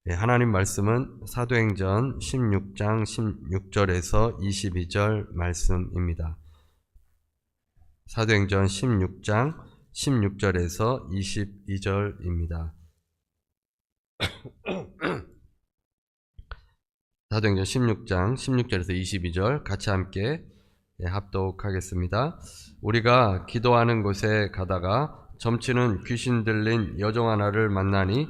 하나님 말씀은 사도행전 16장 16절에서 22절 말씀입니다. 사도행전 16장 16절에서 22절입니다. 사도행전 16장 16절에서 22절 같이 함께 합독하겠습니다. 우리가 기도하는 곳에 가다가 점치는 귀신 들린 여종 하나를 만나니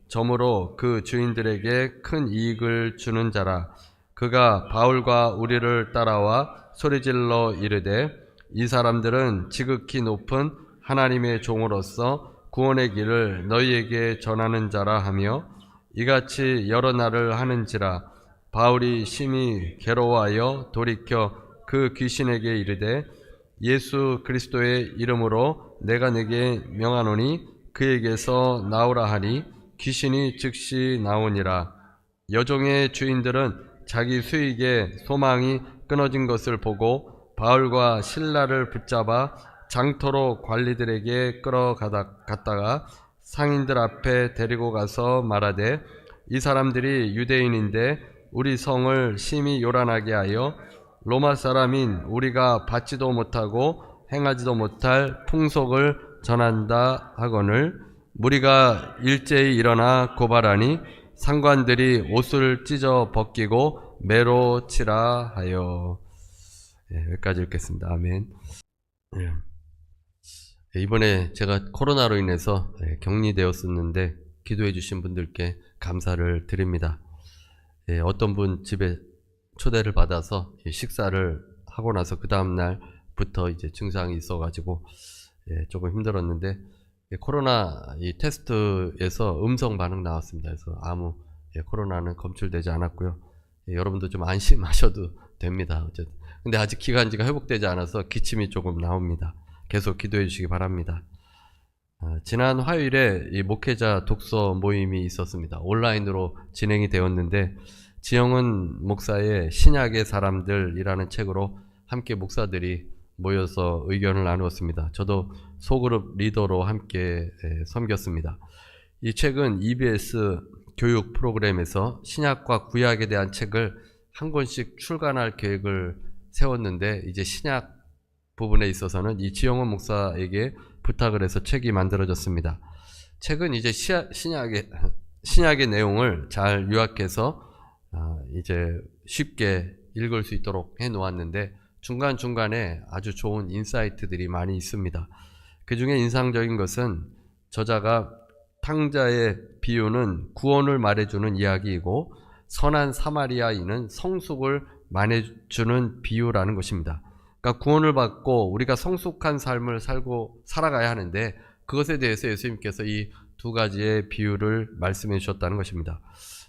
점으로 그 주인들에게 큰 이익을 주는 자라. 그가 바울과 우리를 따라와 소리질러 이르되 이 사람들은 지극히 높은 하나님의 종으로서 구원의 길을 너희에게 전하는 자라 하며 이같이 여러 날을 하는지라. 바울이 심히 괴로워하여 돌이켜 그 귀신에게 이르되 예수 그리스도의 이름으로 내가 네게 명하노니 그에게서 나오라 하니 귀신이 즉시 나오니라. 여종의 주인들은 자기 수익에 소망이 끊어진 것을 보고 바울과 실라를 붙잡아 장터로 관리들에게 끌어갔다가 상인들 앞에 데리고 가서 말하되 이 사람들이 유대인인데 우리 성을 심히 요란하게 하여 로마 사람인 우리가 받지도 못하고 행하지도 못할 풍속을 전한다 하거늘 무리가 일제히 일어나 고발하니 상관들이 옷을 찢어 벗기고 매로 치라 하여. 여기까지 읽겠습니다. 아멘. 이번에 제가 코로나로 인해서 격리되었었는데 기도해 주신 분들께 감사를 드립니다. 어떤 분 집에 초대를 받아서 식사를 하고 나서 그 다음 날부터 이제 증상이 있어가지고 조금 힘들었는데 코로나 이 테스트에서 음성 반응 나왔습니다. 그래서 아무 코로나는 검출되지 않았고요. 여러분도 좀 안심하셔도 됩니다. 어쨌든 근데 아직 기관지가 회복되지 않아서 기침이 조금 나옵니다. 계속 기도해 주시기 바랍니다. 지난 화요일에 이 목회자 독서 모임이 있었습니다. 온라인으로 진행이 되었는데 지영은 목사의 신약의 사람들이라는 책으로 함께 목사들이 모여서 의견을 나누었습니다. 저도 소그룹 리더로 함께 섬겼습니다. 이 책은 EBS 교육 프로그램에서 신약과 구약에 대한 책을 한 권씩 출간할 계획을 세웠는데 이제 신약 부분에 있어서는 이 지영원 목사에게 부탁을 해서 책이 만들어졌습니다. 책은 이제 신약의 내용을 잘 요약해서 이제 쉽게 읽을 수 있도록 해 놓았는데 중간중간에 아주 좋은 인사이트들이 많이 있습니다. 그 중에 인상적인 것은 저자가 탕자의 비유는 구원을 말해주는 이야기이고 선한 사마리아인은 성숙을 말해주는 비유라는 것입니다. 그러니까 구원을 받고 우리가 성숙한 삶을 살아가야 하는데 그것에 대해서 예수님께서 이 두 가지의 비유를 말씀해 주셨다는 것입니다.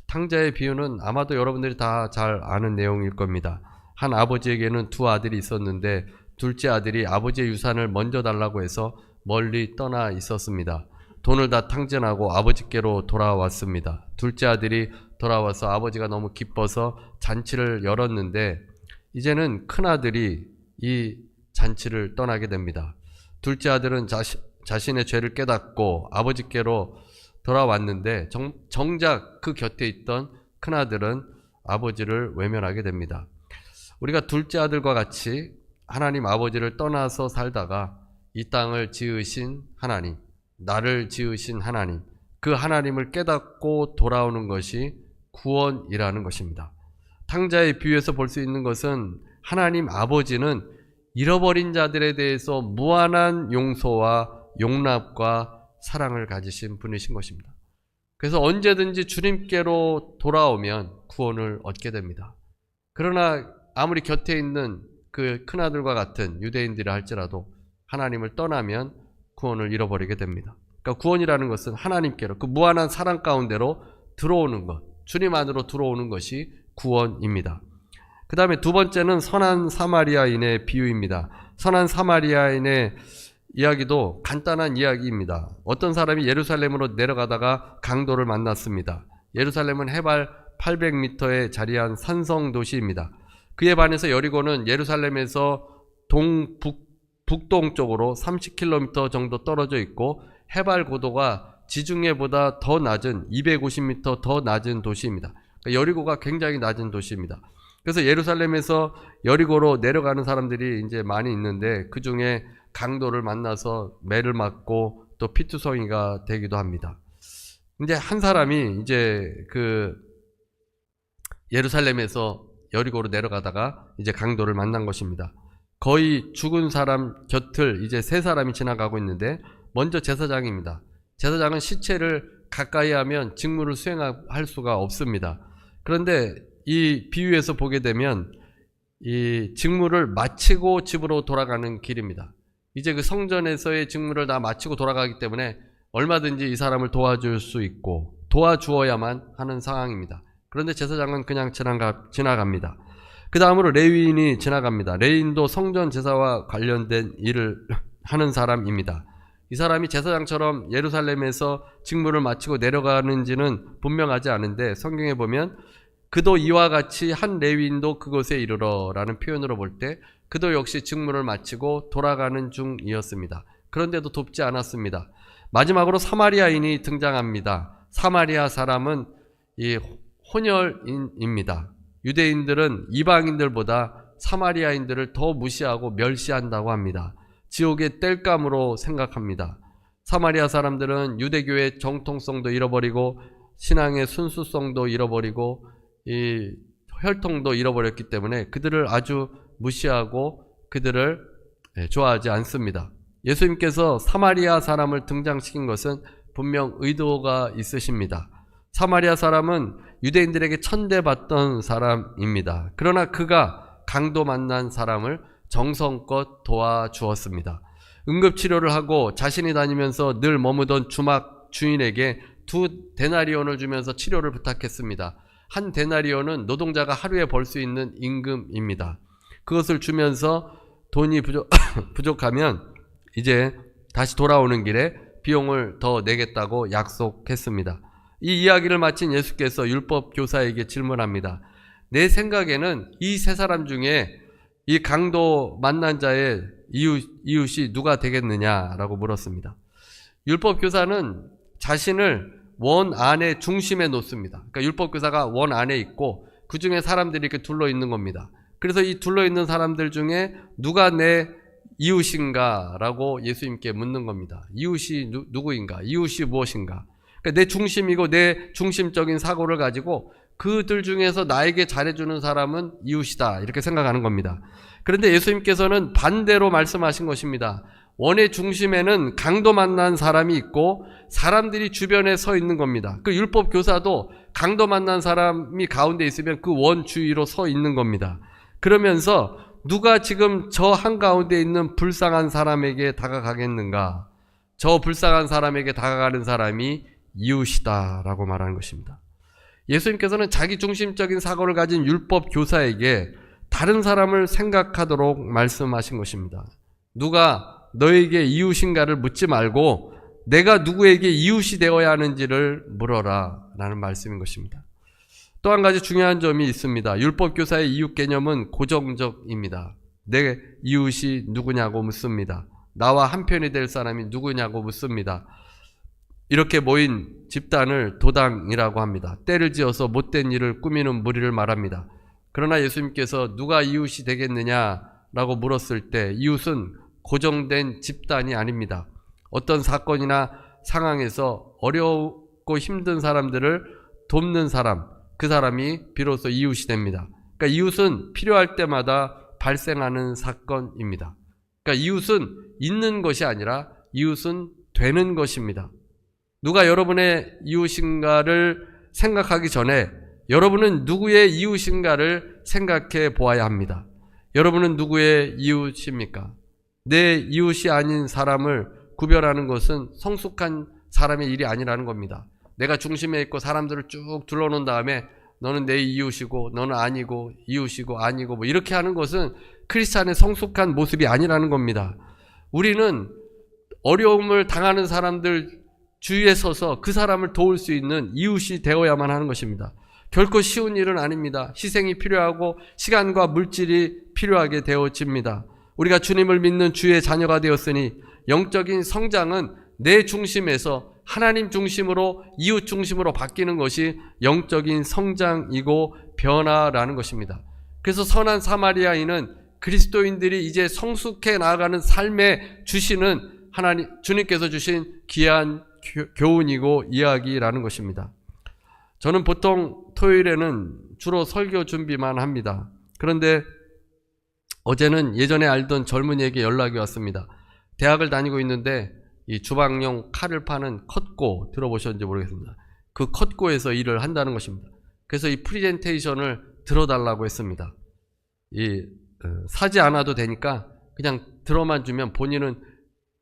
탕자의 비유는 아마도 여러분들이 다 잘 아는 내용일 겁니다. 한 아버지에게는 두 아들이 있었는데 둘째 아들이 아버지의 유산을 먼저 달라고 해서 멀리 떠나 있었습니다. 돈을 다 탕진하고 아버지께로 돌아왔습니다. 둘째 아들이 돌아와서 아버지가 너무 기뻐서 잔치를 열었는데 이제는 큰아들이 이 잔치를 떠나게 됩니다. 둘째 아들은 자신의 죄를 깨닫고 아버지께로 돌아왔는데 정작 그 곁에 있던 큰아들은 아버지를 외면하게 됩니다. 우리가 둘째 아들과 같이 하나님 아버지를 떠나서 살다가 이 땅을 지으신 하나님, 나를 지으신 하나님, 그 하나님을 깨닫고 돌아오는 것이 구원이라는 것입니다. 탕자의 비유에서 볼 수 있는 것은 하나님 아버지는 잃어버린 자들에 대해서 무한한 용서와 용납과 사랑을 가지신 분이신 것입니다. 그래서 언제든지 주님께로 돌아오면 구원을 얻게 됩니다. 그러나 아무리 곁에 있는 그 큰아들과 같은 유대인들이라 할지라도 하나님을 떠나면 구원을 잃어버리게 됩니다. 그러니까 구원이라는 것은 하나님께로 그 무한한 사랑 가운데로 들어오는 것, 주님 안으로 들어오는 것이 구원입니다. 그 다음에 두 번째는 선한 사마리아인의 비유입니다. 선한 사마리아인의 이야기도 간단한 이야기입니다. 어떤 사람이 예루살렘으로 내려가다가 강도를 만났습니다. 예루살렘은 해발 800m에 자리한 산성 도시입니다. 그에 반해서 여리고는 예루살렘에서 북동쪽으로 30km 정도 떨어져 있고 해발 고도가 지중해보다 더 낮은 250m 더 낮은 도시입니다. 그러니까 여리고가 굉장히 낮은 도시입니다. 그래서 예루살렘에서 여리고로 내려가는 사람들이 이제 많이 있는데 그 중에 강도를 만나서 매를 맞고 또 피투성이가 되기도 합니다. 이제 한 사람이 이제 그 예루살렘에서 여리고로 내려가다가 이제 강도를 만난 것입니다. 거의 죽은 사람 곁을 이제 세 사람이 지나가고 있는데 먼저 제사장입니다. 제사장은 시체를 가까이 하면 직무를 수행할 수가 없습니다. 그런데 이 비유에서 보게 되면 이 직무를 마치고 집으로 돌아가는 길입니다. 이제 그 성전에서의 직무를 다 마치고 돌아가기 때문에 얼마든지 이 사람을 도와줄 수 있고 도와주어야만 하는 상황입니다. 그런데 제사장은 그냥 지나갑니다. 그 다음으로 레위인이 지나갑니다. 레위인도 성전 제사와 관련된 일을 하는 사람입니다. 이 사람이 제사장처럼 예루살렘에서 직무를 마치고 내려가는지는 분명하지 않은데 성경에 보면 그도 이와 같이 한 레위인도 그곳에 이르러 라는 표현으로 볼 때 그도 역시 직무를 마치고 돌아가는 중이었습니다. 그런데도 돕지 않았습니다. 마지막으로 사마리아인이 등장합니다. 사마리아 사람은 이 혼혈인입니다. 유대인들은 이방인들보다 사마리아인들을 더 무시하고 멸시한다고 합니다. 지옥의 땔감으로 생각합니다. 사마리아 사람들은 유대교의 정통성도 잃어버리고 신앙의 순수성도 잃어버리고 이 혈통도 잃어버렸기 때문에 그들을 아주 무시하고 그들을 좋아하지 않습니다. 예수님께서 사마리아 사람을 등장시킨 것은 분명 의도가 있으십니다. 사마리아 사람은 유대인들에게 천대받던 사람입니다. 그러나 그가 강도 만난 사람을 정성껏 도와주었습니다. 응급치료를 하고 자신이 다니면서 늘 머무던 주막 주인에게 2데나리온을 주면서 치료를 부탁했습니다. 1데나리온은 노동자가 하루에 벌 수 있는 임금입니다. 그것을 주면서 돈이 부족하면 이제 다시 돌아오는 길에 비용을 더 내겠다고 약속했습니다. 이 이야기를 마친 예수께서 율법 교사에게 질문합니다. 내 생각에는 이 세 사람 중에 이 강도 만난 자의 이웃이 누가 되겠느냐라고 물었습니다. 율법 교사는 자신을 원 안에 중심에 놓습니다. 그러니까 율법 교사가 원 안에 있고 그 중에 사람들이 이렇게 둘러 있는 겁니다. 그래서 이 둘러 있는 사람들 중에 누가 내 이웃인가라고 예수님께 묻는 겁니다. 이웃이 누구인가? 이웃이 무엇인가? 그러니까 내 중심이고 내 중심적인 사고를 가지고 그들 중에서 나에게 잘해주는 사람은 이웃이다 이렇게 생각하는 겁니다. 그런데 예수님께서는 반대로 말씀하신 것입니다. 원의 중심에는 강도 만난 사람이 있고 사람들이 주변에 서 있는 겁니다. 그 율법 교사도 강도 만난 사람이 가운데 있으면 그 원 주위로 서 있는 겁니다. 그러면서 누가 지금 저 한가운데 있는 불쌍한 사람에게 다가가겠는가? 저 불쌍한 사람에게 다가가는 사람이 이웃이다라고 말하는 것입니다. 예수님께서는 자기 중심적인 사고를 가진 율법 교사에게 다른 사람을 생각하도록 말씀하신 것입니다. 누가 너에게 이웃인가를 묻지 말고 내가 누구에게 이웃이 되어야 하는지를 물어라 라는 말씀인 것입니다. 또 한 가지 중요한 점이 있습니다. 율법 교사의 이웃 개념은 고정적입니다. 내 이웃이 누구냐고 묻습니다. 나와 한편이 될 사람이 누구냐고 묻습니다. 이렇게 모인 집단을 도당이라고 합니다. 때를 지어서 못된 일을 꾸미는 무리를 말합니다. 그러나 예수님께서 누가 이웃이 되겠느냐라고 물었을 때 이웃은 고정된 집단이 아닙니다. 어떤 사건이나 상황에서 어렵고 힘든 사람들을 돕는 사람, 그 사람이 비로소 이웃이 됩니다. 그러니까 이웃은 필요할 때마다 발생하는 사건입니다. 그러니까 이웃은 있는 것이 아니라 이웃은 되는 것입니다. 누가 여러분의 이웃인가를 생각하기 전에 여러분은 누구의 이웃인가를 생각해 보아야 합니다. 여러분은 누구의 이웃입니까? 내 이웃이 아닌 사람을 구별하는 것은 성숙한 사람의 일이 아니라는 겁니다. 내가 중심에 있고 사람들을 쭉 둘러놓은 다음에 너는 내 이웃이고 너는 아니고 이웃이고 아니고 뭐 이렇게 하는 것은 크리스찬의 성숙한 모습이 아니라는 겁니다. 우리는 어려움을 당하는 사람들 주위에 서서 그 사람을 도울 수 있는 이웃이 되어야만 하는 것입니다. 결코 쉬운 일은 아닙니다. 희생이 필요하고 시간과 물질이 필요하게 되어집니다. 우리가 주님을 믿는 주의 자녀가 되었으니 영적인 성장은 내 중심에서 하나님 중심으로 이웃 중심으로 바뀌는 것이 영적인 성장이고 변화라는 것입니다. 그래서 선한 사마리아인은 그리스도인들이 이제 성숙해 나아가는 삶에 주시는 주님께서 주신 귀한 교훈이고 이야기라는 것입니다. 저는 보통 토요일에는 주로 설교 준비만 합니다. 그런데 어제는 예전에 알던 젊은이에게 연락이 왔습니다. 대학을 다니고 있는데 이 주방용 칼을 파는 컷고 들어보셨는지 모르겠습니다. 그 컷고에서 일을 한다는 것입니다. 그래서 이 프레젠테이션을 들어달라고 했습니다. 사지 않아도 되니까 그냥 들어만 주면 본인은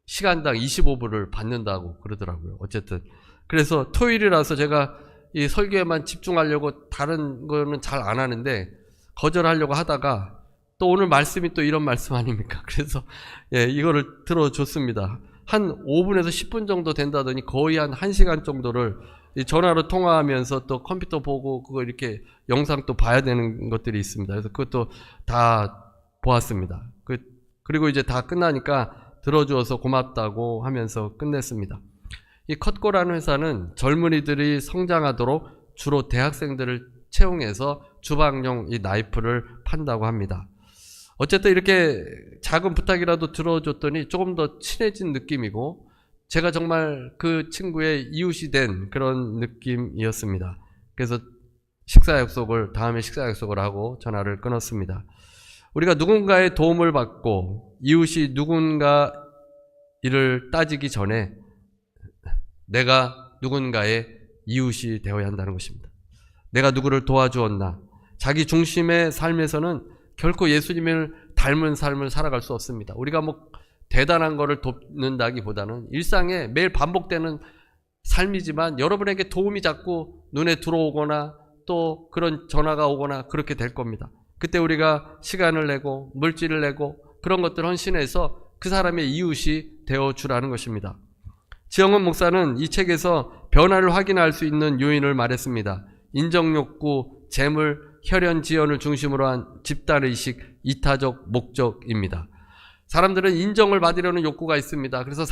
시간당 25불을 받는다고 그러더라고요. 어쨌든 그래서 토요일이라서 제가 이 설교에만 집중하려고 다른 거는 잘 안 하는데 거절하려고 하다가 또 오늘 말씀이 또 이런 말씀 아닙니까? 그래서 이거를 들어줬습니다. 한 5분에서 10분 정도 된다더니 거의 한 1시간 정도를 전화로 통화하면서 또 컴퓨터 보고 그거 이렇게 영상 또 봐야 되는 것들이 있습니다. 그래서 그것도 다 보았습니다. 그리고 이제 다 끝나니까 들어주어서 고맙다고 하면서 끝냈습니다. 이 컷고라는 회사는 젊은이들이 성장하도록 주로 대학생들을 채용해서 주방용 이 나이프를 판다고 합니다. 어쨌든 이렇게 작은 부탁이라도 들어줬더니 조금 더 친해진 느낌이고 제가 정말 그 친구의 이웃이 된 그런 느낌이었습니다. 그래서 다음에 식사 약속을 하고 전화를 끊었습니다. 우리가 누군가의 도움을 받고 이웃이 누군가 일을 따지기 전에 내가 누군가의 이웃이 되어야 한다는 것입니다. 내가 누구를 도와주었나? 자기 중심의 삶에서는 결코 예수님을 닮은 삶을 살아갈 수 없습니다. 우리가 대단한 거를 돕는다기보다는 일상에 매일 반복되는 삶이지만 여러분에게 도움이 자꾸 눈에 들어오거나 또 그런 전화가 오거나 그렇게 될 겁니다. 그때 우리가 시간을 내고 물질을 내고 그런 것들 헌신해서 그 사람의 이웃이 되어주라는 것입니다. 지영원 목사는 이 책에서 변화를 확인할 수 있는 요인을 말했습니다. 인정욕구, 재물, 혈연, 지연을 중심으로 한 집단의식, 이타적 목적입니다. 사람들은 인정을 받으려는 욕구가 있습니다. 그래서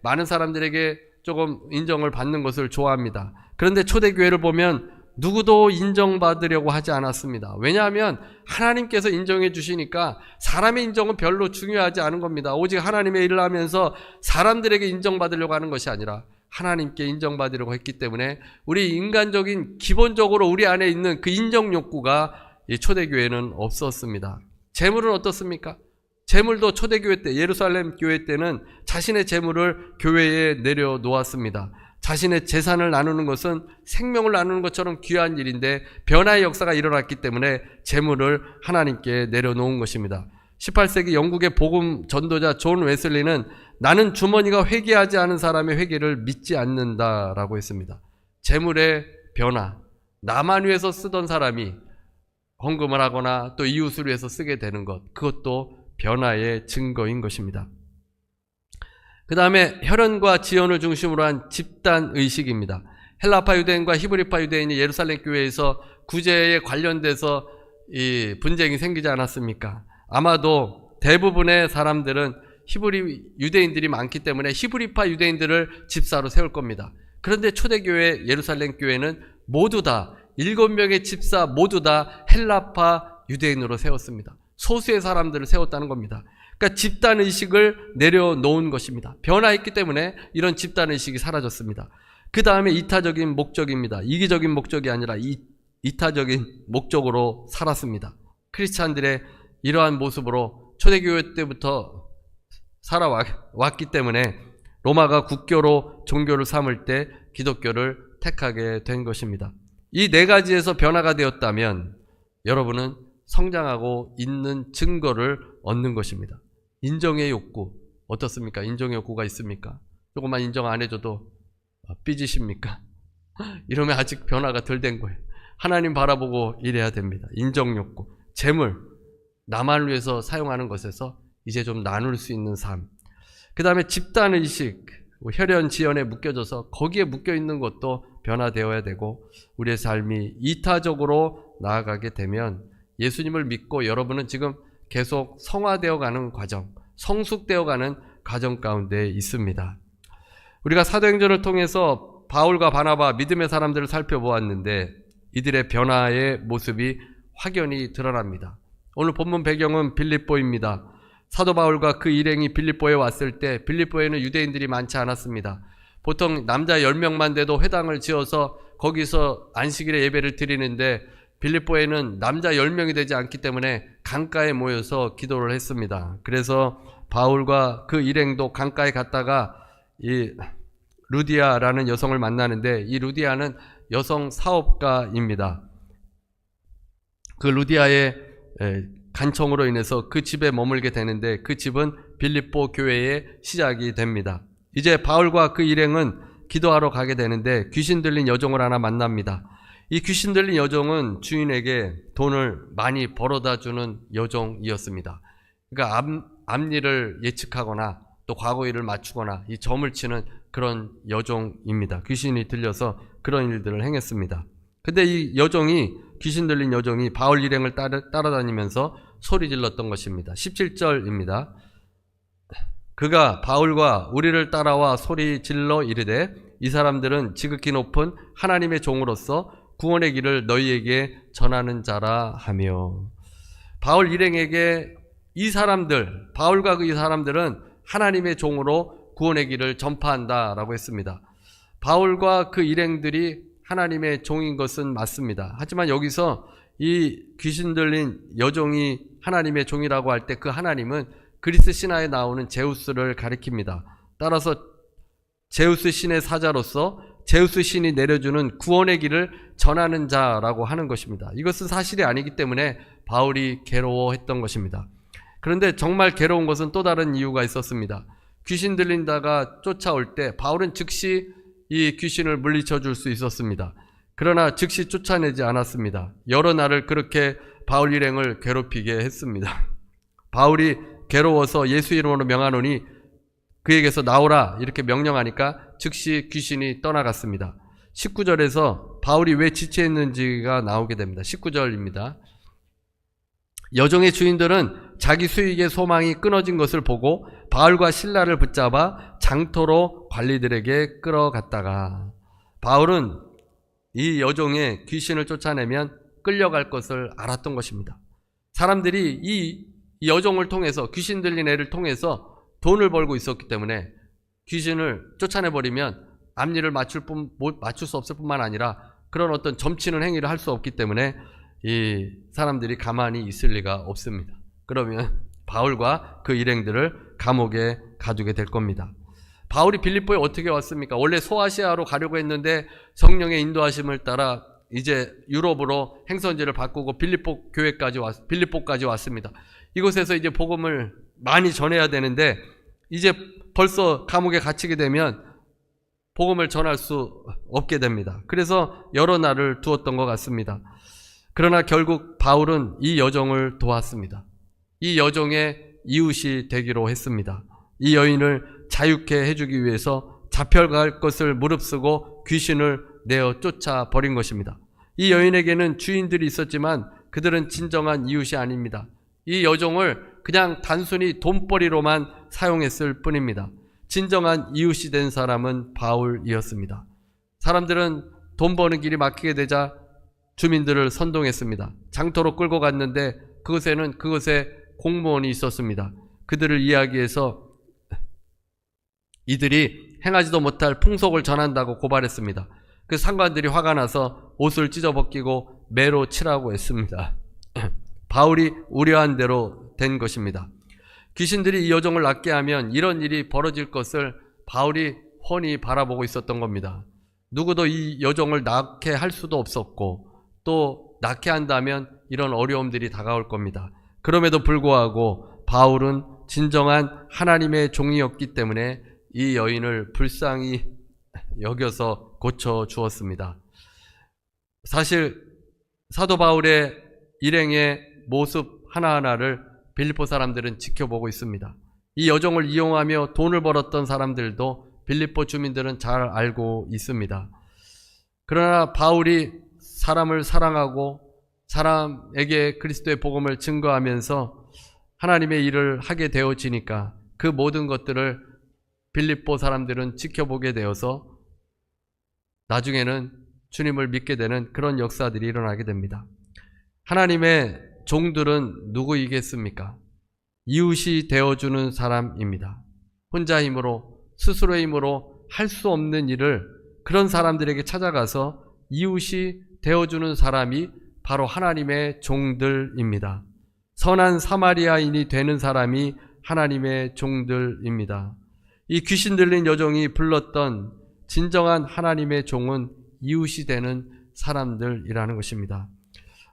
많은 사람들에게 조금 인정을 받는 것을 좋아합니다. 그런데 초대교회를 보면 누구도 인정받으려고 하지 않았습니다. 왜냐하면 하나님께서 인정해 주시니까 사람의 인정은 별로 중요하지 않은 겁니다. 오직 하나님의 일을 하면서 사람들에게 인정받으려고 하는 것이 아니라 하나님께 인정받으려고 했기 때문에 우리 인간적인 기본적으로 우리 안에 있는 그 인정 욕구가 이 초대교회는 없었습니다. 재물은 어떻습니까? 재물도 초대교회 때 예루살렘 교회 때는 자신의 재물을 교회에 내려놓았습니다. 자신의 재산을 나누는 것은 생명을 나누는 것처럼 귀한 일인데 변화의 역사가 일어났기 때문에 재물을 하나님께 내려놓은 것입니다. 18세기 영국의 복음 전도자 존 웨슬리는 나는 주머니가 회개하지 않은 사람의 회개를 믿지 않는다라고 했습니다. 재물의 변화, 나만 위해서 쓰던 사람이 헌금을 하거나 또 이웃을 위해서 쓰게 되는 것, 그것도 변화의 증거인 것입니다. 그 다음에 혈연과 지연을 중심으로 한 집단의식입니다. 헬라파 유대인과 히브리파 유대인이 예루살렘 교회에서 구제에 관련돼서 이 분쟁이 생기지 않았습니까? 아마도 대부분의 사람들은 히브리 유대인들이 많기 때문에 히브리파 유대인들을 집사로 세울 겁니다. 그런데 초대교회 예루살렘 교회는 모두 다 7명의 집사 모두 다 헬라파 유대인으로 세웠습니다. 소수의 사람들을 세웠다는 겁니다. 그러니까 집단의식을 내려놓은 것입니다. 변화했기 때문에 이런 집단의식이 사라졌습니다. 그 다음에 이타적인 목적입니다. 이기적인 목적이 아니라 이타적인 목적으로 살았습니다. 크리스찬들의 이러한 모습으로 초대교회 때부터 살아왔기 때문에 로마가 국교로 종교를 삼을 때 기독교를 택하게 된 것입니다. 이 네 가지에서 변화가 되었다면 여러분은 성장하고 있는 증거를 얻는 것입니다. 인정의 욕구 어떻습니까? 인정의 욕구가 있습니까? 조금만 인정 안 해줘도 삐지십니까? 이러면 아직 변화가 덜 된 거예요. 하나님 바라보고 일해야 됩니다. 인정 욕구, 재물, 나만을 위해서 사용하는 것에서 이제 좀 나눌 수 있는 삶. 그 다음에 집단의식, 혈연, 지연에 묶여져서 거기에 묶여있는 것도 변화되어야 되고 우리의 삶이 이타적으로 나아가게 되면 예수님을 믿고 여러분은 지금 계속 성화되어가는 과정, 성숙되어가는 과정 가운데 있습니다. 우리가 사도행전을 통해서 바울과 바나바 믿음의 사람들을 살펴보았는데 이들의 변화의 모습이 확연히 드러납니다. 오늘 본문 배경은 빌립보입니다. 사도 바울과 그 일행이 빌립보에 왔을 때 빌립보에는 유대인들이 많지 않았습니다. 보통 남자 10명만 돼도 회당을 지어서 거기서 안식일에 예배를 드리는데 빌립보에는 남자 10명이 되지 않기 때문에 강가에 모여서 기도를 했습니다. 그래서 바울과 그 일행도 강가에 갔다가 이 루디아라는 여성을 만나는데 이 루디아는 여성 사업가입니다. 그 루디아의 간청으로 인해서 그 집에 머물게 되는데 그 집은 빌립보 교회의 시작이 됩니다. 이제 바울과 그 일행은 기도하러 가게 되는데 귀신 들린 여종을 하나 만납니다. 이 귀신 들린 여종은 주인에게 돈을 많이 벌어다 주는 여종이었습니다. 그러니까 앞일을 예측하거나 또 과거 일을 맞추거나 이 점을 치는 그런 여종입니다. 귀신이 들려서 그런 일들을 행했습니다. 근데 이 여종이, 귀신 들린 여종이 바울 일행을 따라다니면서 소리 질렀던 것입니다. 17절입니다. 그가 바울과 우리를 따라와 소리 질러 이르되 이 사람들은 지극히 높은 하나님의 종으로서 구원의 길을 너희에게 전하는 자라 하며, 바울 일행에게 이 사람들, 바울과 그 이 사람들은 하나님의 종으로 구원의 길을 전파한다라고 했습니다. 바울과 그 일행들이 하나님의 종인 것은 맞습니다. 하지만 여기서 이 귀신 들린 여종이 하나님의 종이라고 할 때 그 하나님은 그리스 신화에 나오는 제우스를 가리킵니다. 따라서 제우스 신의 사자로서 제우스 신이 내려주는 구원의 길을 전하는 자라고 하는 것입니다. 이것은 사실이 아니기 때문에 바울이 괴로워했던 것입니다. 그런데 정말 괴로운 것은 또 다른 이유가 있었습니다. 귀신 들린다가 쫓아올 때 바울은 즉시 이 귀신을 물리쳐 줄 수 있었습니다. 그러나 즉시 쫓아내지 않았습니다. 여러 날을 그렇게 바울 일행을 괴롭히게 했습니다. 바울이 괴로워서 예수 이름으로 명하노니 그에게서 나오라 이렇게 명령하니까 즉시 귀신이 떠나갔습니다. 19절에서 바울이 왜 지체했는지가 나오게 됩니다. 19절입니다. 여종의 주인들은 자기 수익의 소망이 끊어진 것을 보고 바울과 실라를 붙잡아 장터로 관리들에게 끌어갔다가, 바울은 이 여종의 귀신을 쫓아내면 끌려갈 것을 알았던 것입니다. 사람들이 이 여종을 통해서, 귀신 들린 애를 통해서 돈을 벌고 있었기 때문에 귀신을 쫓아내버리면 앞일을 맞출 수 없을 뿐만 아니라 그런 어떤 점치는 행위를 할 수 없기 때문에 이 사람들이 가만히 있을 리가 없습니다. 그러면 바울과 그 일행들을 감옥에 가두게 될 겁니다. 바울이 빌립보에 어떻게 왔습니까? 원래 소아시아로 가려고 했는데 성령의 인도하심을 따라 이제 유럽으로 행선지를 바꾸고 빌립보까지 왔습니다. 이곳에서 이제 복음을 많이 전해야 되는데 이제 벌써 감옥에 갇히게 되면 복음을 전할 수 없게 됩니다. 그래서 여러 날을 두었던 것 같습니다. 그러나 결국 바울은 이 여종을 도왔습니다. 이 여종의 이웃이 되기로 했습니다. 이 여인을 자유케 해주기 위해서 잡혀갈 것을 무릅쓰고 귀신을 내어 쫓아버린 것입니다. 이 여인에게는 주인들이 있었지만 그들은 진정한 이웃이 아닙니다. 이 여종을 그냥 단순히 돈벌이로만 사용했을 뿐입니다. 진정한 이웃이 된 사람은 바울이었습니다. 사람들은 돈 버는 길이 막히게 되자 주민들을 선동했습니다. 장터로 끌고 갔는데 그것에 공무원이 있었습니다. 그들을 이야기해서 이들이 행하지도 못할 풍속을 전한다고 고발했습니다. 그 상관들이 화가 나서 옷을 찢어벗기고 매로 치라고 했습니다. 바울이 우려한 대로 된 것입니다. 귀신들이 이 여종을 낫게 하면 이런 일이 벌어질 것을 바울이 훤히 바라보고 있었던 겁니다. 누구도 이 여종을 낫게 할 수도 없었고 또 낫게 한다면 이런 어려움들이 다가올 겁니다. 그럼에도 불구하고 바울은 진정한 하나님의 종이었기 때문에 이 여인을 불쌍히 여겨서 고쳐주었습니다. 사실 사도 바울의 일행의 모습 하나하나를 빌립보 사람들은 지켜보고 있습니다. 이 여종을 이용하며 돈을 벌었던 사람들도 빌립보 주민들은 잘 알고 있습니다. 그러나 바울이 사람을 사랑하고 사람에게 그리스도의 복음을 증거하면서 하나님의 일을 하게 되어지니까 그 모든 것들을 빌립보 사람들은 지켜보게 되어서 나중에는 주님을 믿게 되는 그런 역사들이 일어나게 됩니다. 하나님의 종들은 누구이겠습니까? 이웃이 되어주는 사람입니다. 혼자 힘으로, 스스로의 힘으로 할 수 없는 일을 그런 사람들에게 찾아가서 이웃이 되어주는 사람이 바로 하나님의 종들입니다. 선한 사마리아인이 되는 사람이 하나님의 종들입니다. 이 귀신 들린 여종이 불렀던 진정한 하나님의 종은 이웃이 되는 사람들이라는 것입니다.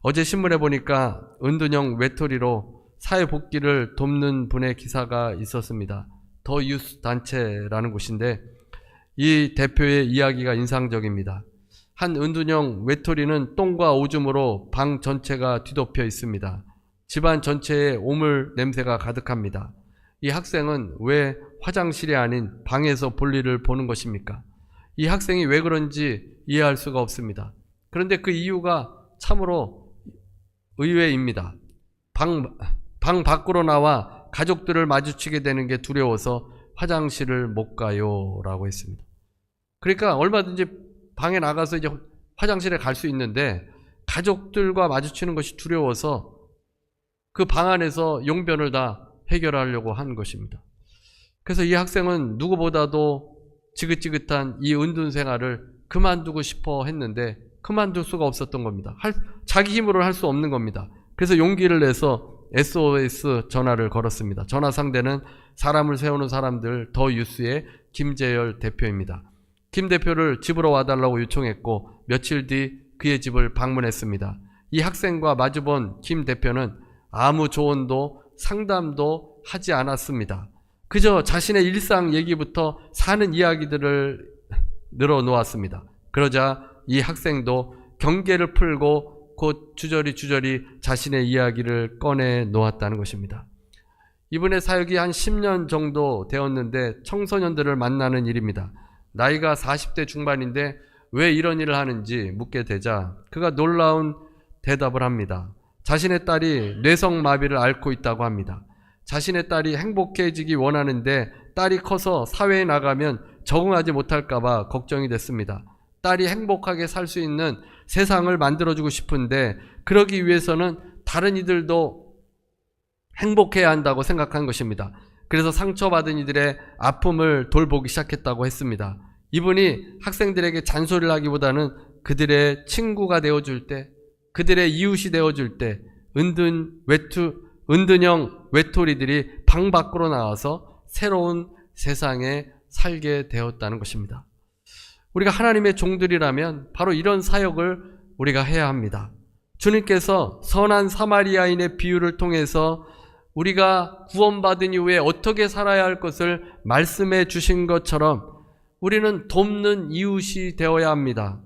어제 신문에 보니까 은둔형 외톨이로 사회복지를 돕는 분의 기사가 있었습니다. 더 유스 단체라는 곳인데 이 대표의 이야기가 인상적입니다. 한 은둔형 외톨이는 똥과 오줌으로 방 전체가 뒤덮여 있습니다. 집안 전체에 오물 냄새가 가득합니다. 이 학생은 왜 화장실이 아닌 방에서 볼일을 보는 것입니까? 이 학생이 왜 그런지 이해할 수가 없습니다. 그런데 그 이유가 참으로 의외입니다. 방 밖으로 나와 가족들을 마주치게 되는 게 두려워서 화장실을 못 가요 라고 했습니다. 그러니까 얼마든지 방에 나가서 이제 화장실에 갈 수 있는데 가족들과 마주치는 것이 두려워서 그 방 안에서 용변을 다 해결하려고 한 것입니다. 그래서 이 학생은 누구보다도 지긋지긋한 이 은둔 생활을 그만두고 싶어 했는데 그만둘 수가 없었던 겁니다. 자기 힘으로 할 수 없는 겁니다. 그래서 용기를 내서 SOS 전화를 걸었습니다. 전화 상대는 사람을 세우는 사람들 더 유스의 김재열 대표입니다. 김 대표를 집으로 와달라고 요청했고 며칠 뒤 그의 집을 방문했습니다. 이 학생과 마주본 김 대표는 아무 조언도 상담도 하지 않았습니다. 그저 자신의 일상 얘기부터 사는 이야기들을 늘어놓았습니다. 그러자 이 학생도 경계를 풀고 곧 주저리 자신의 이야기를 꺼내 놓았다는 것입니다. 이분의 사역이 한 10년 정도 되었는데 청소년들을 만나는 일입니다. 나이가 40대 중반인데 왜 이런 일을 하는지 묻게 되자 그가 놀라운 대답을 합니다. 자신의 딸이 뇌성마비를 앓고 있다고 합니다. 자신의 딸이 행복해지기 원하는데 딸이 커서 사회에 나가면 적응하지 못할까 봐 걱정이 됐습니다. 딸이 행복하게 살 수 있는 세상을 만들어주고 싶은데 그러기 위해서는 다른 이들도 행복해야 한다고 생각한 것입니다. 그래서 상처받은 이들의 아픔을 돌보기 시작했다고 했습니다. 이분이 학생들에게 잔소리를 하기보다는 그들의 친구가 되어줄 때, 그들의 이웃이 되어줄 때 은둔형 외톨이들이 방 밖으로 나와서 새로운 세상에 살게 되었다는 것입니다. 우리가 하나님의 종들이라면 바로 이런 사역을 우리가 해야 합니다. 주님께서 선한 사마리아인의 비유를 통해서 우리가 구원받은 이후에 어떻게 살아야 할 것을 말씀해 주신 것처럼 우리는 돕는 이웃이 되어야 합니다.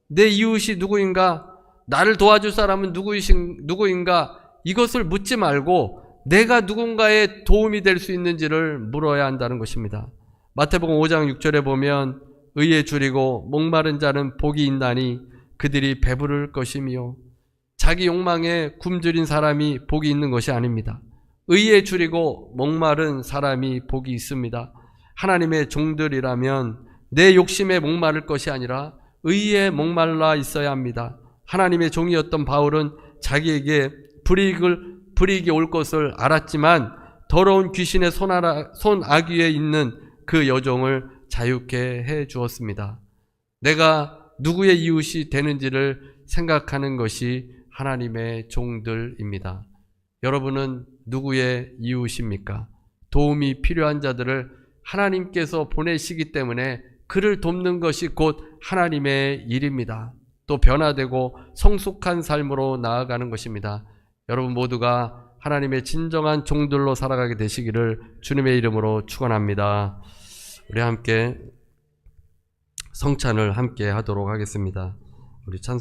내 이웃이 누구인가? 나를 도와줄 사람은 누구인가? 이것을 묻지 말고 내가 누군가의 도움이 될 수 있는지를 물어야 한다는 것입니다. 마태복음 5장 6절에 보면 의에 줄이고 목마른 자는 복이 있나니 그들이 배부를 것이며 자기 욕망에 굶주린 사람이 복이 있는 것이 아닙니다. 의에 줄이고 목마른 사람이 복이 있습니다. 하나님의 종들이라면 내 욕심에 목마를 것이 아니라 의에 목말라 있어야 합니다. 하나님의 종이었던 바울은 자기에게 불이익이 올 것을 알았지만 더러운 귀신의 손아귀에 있는 그 여종을 자유케 해 주었습니다. 내가 누구의 이웃이 되는지를 생각하는 것이 하나님의 종들입니다. 여러분은 누구의 이웃입니까? 도움이 필요한 자들을 하나님께서 보내시기 때문에 그를 돕는 것이 곧 하나님의 일입니다. 또 변화되고 성숙한 삶으로 나아가는 것입니다. 여러분 모두가 하나님의 진정한 종들로 살아가게 되시기를 주님의 이름으로 축원합니다. 우리 함께 성찬을 함께 하도록 하겠습니다. 우리 찬송